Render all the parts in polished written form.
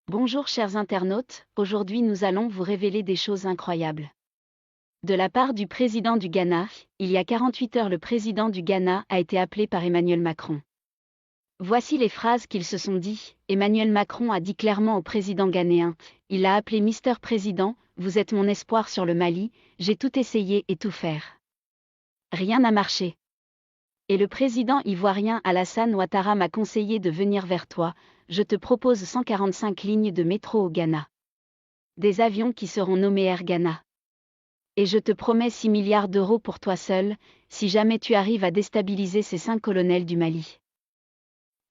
Bonjour chers internautes, aujourd'hui nous allons vous révéler des choses incroyables. De la part du président du Ghana, il y a 48 heures le président du Ghana a été appelé par Emmanuel Macron. Voici les phrases qu'ils se sont dit. Emmanuel Macron a dit clairement au président ghanéen, il l'a appelé Mister Président, vous êtes mon espoir sur le Mali, j'ai tout essayé et tout faire. Rien n'a marché. Et le président ivoirien Alassane Ouattara m'a conseillé de venir vers toi, je te propose 145 lignes de métro au Ghana. Des avions qui seront nommés Air Ghana. Et je te promets 6 milliards d'euros pour toi seul, si jamais tu arrives à déstabiliser ces 5 colonels du Mali.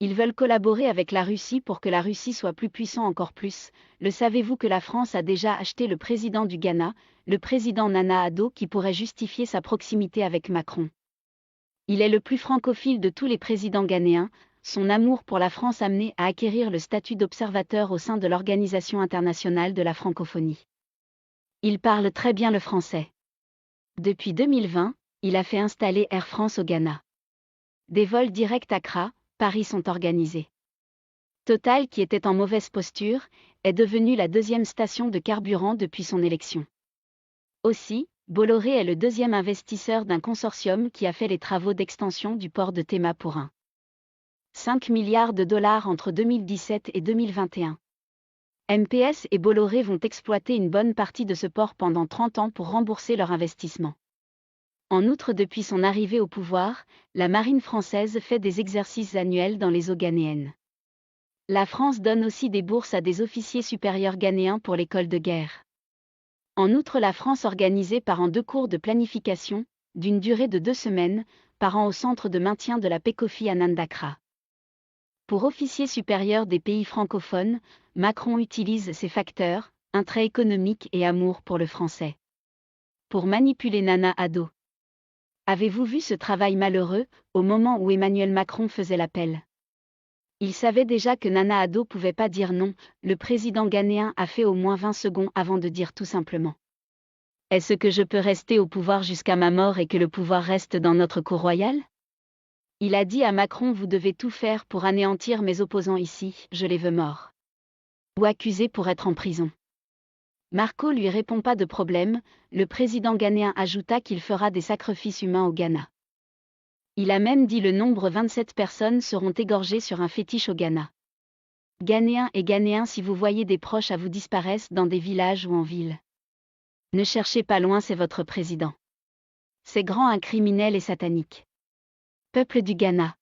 Ils veulent collaborer avec la Russie pour que la Russie soit plus puissant encore plus. Le savez-vous que la France a déjà acheté le président du Ghana, le président Nana Addo qui pourrait justifier sa proximité avec Macron. Il est le plus francophile de tous les présidents ghanéens, son amour pour la France amené à acquérir le statut d'observateur au sein de l'Organisation internationale de la francophonie. Il parle très bien le français. Depuis 2020, il a fait installer Air France au Ghana. Des vols directs Accra, Paris sont organisés. Total, qui était en mauvaise posture, est devenu la deuxième station de carburant depuis son élection. Aussi, Bolloré est le deuxième investisseur d'un consortium qui a fait les travaux d'extension du port de Tema pour 5 milliards de dollars entre 2017 et 2021. MPS et Bolloré vont exploiter une bonne partie de ce port pendant 30 ans pour rembourser leur investissement. En outre, depuis son arrivée au pouvoir, la marine française fait des exercices annuels dans les eaux ghanéennes. La France donne aussi des bourses à des officiers supérieurs ghanéens pour l'école de guerre. En outre, la France organisait par an 2 cours de planification, d'une durée de 2 semaines, par an au centre de maintien de la paix Kofi Annan d'Accra. Pour officiers supérieurs des pays francophones, Macron utilise ces facteurs, intérêt économique et amour pour le français. Pour manipuler Nana Addo. Avez-vous vu ce travail malheureux, au moment où Emmanuel Macron faisait l'appel? Il savait déjà que Nana Addo pouvait pas dire non, le président ghanéen a fait au moins 20 secondes avant de dire tout simplement. Est-ce que je peux rester au pouvoir jusqu'à ma mort et que le pouvoir reste dans notre cour royale? Il a dit à Macron, vous devez tout faire pour anéantir mes opposants ici, je les veux morts. Ou accusés pour être en prison. Marco lui répond pas de problème, le président ghanéen ajouta qu'il fera des sacrifices humains au Ghana. Il a même dit le nombre 27 personnes seront égorgées sur un fétiche au Ghana. Ghanéens et Ghanéens, si vous voyez des proches à vous disparaissent dans des villages ou en ville. Ne cherchez pas loin, c'est votre président. C'est grand, un criminel et satanique. Peuple du Ghana.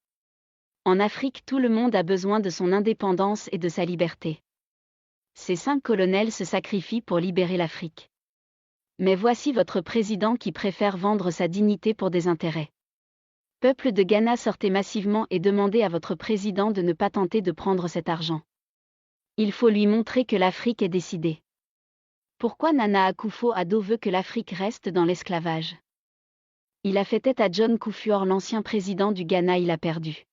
En Afrique, tout le monde a besoin de son indépendance et de sa liberté. Ces 5 colonels se sacrifient pour libérer l'Afrique. Mais voici votre président qui préfère vendre sa dignité pour des intérêts. Peuple de Ghana, sortez massivement et demandez à votre président de ne pas tenter de prendre cet argent. Il faut lui montrer que l'Afrique est décidée. Pourquoi Nana Akufo-Addo veut que l'Afrique reste dans l'esclavage? Il a fait tête à John Kufuor, l'ancien président du Ghana, il a perdu.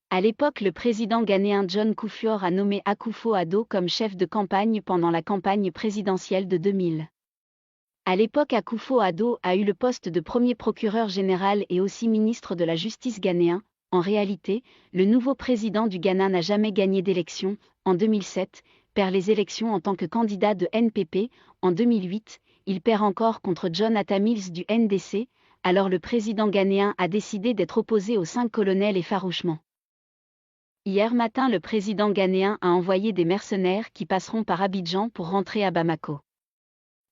À l'époque, le président ghanéen John Kufuor a nommé Akufo-Addo comme chef de campagne pendant la campagne présidentielle de 2000. À l'époque, Akufo-Addo a eu le poste de premier procureur général et aussi ministre de la Justice ghanéen. En réalité, le nouveau président du Ghana n'a jamais gagné d'élection. En 2007, perd les élections en tant que candidat de NPP. En 2008, il perd encore contre John Atta Mills du NDC. Alors le président ghanéen a décidé d'être opposé aux 5 colonels et farouchement. Hier matin, le président ghanéen a envoyé des mercenaires qui passeront par Abidjan pour rentrer à Bamako.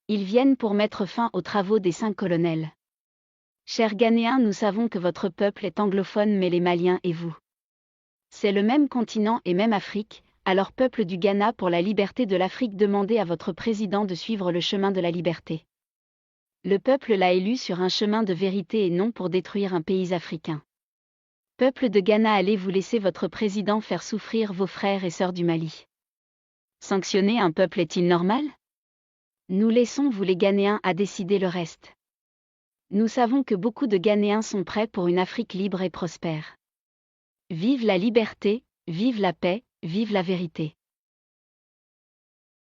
Ils viennent pour mettre fin aux travaux des 5 colonels. Chers Ghanéens, nous savons que votre peuple est anglophone, mais les Maliens et vous. C'est le même continent et même Afrique, alors peuple du Ghana, pour la liberté de l'Afrique, demandez à votre président de suivre le chemin de la liberté. Le peuple l'a élu sur un chemin de vérité et non pour détruire un pays africain. Peuple de Ghana, allez vous laisser votre président faire souffrir vos frères et sœurs du Mali. Sanctionner un peuple est-il normal? Nous laissons vous les Ghanéens à décider le reste. Nous savons que beaucoup de Ghanéens sont prêts pour une Afrique libre et prospère. Vive la liberté, vive la paix, vive la vérité.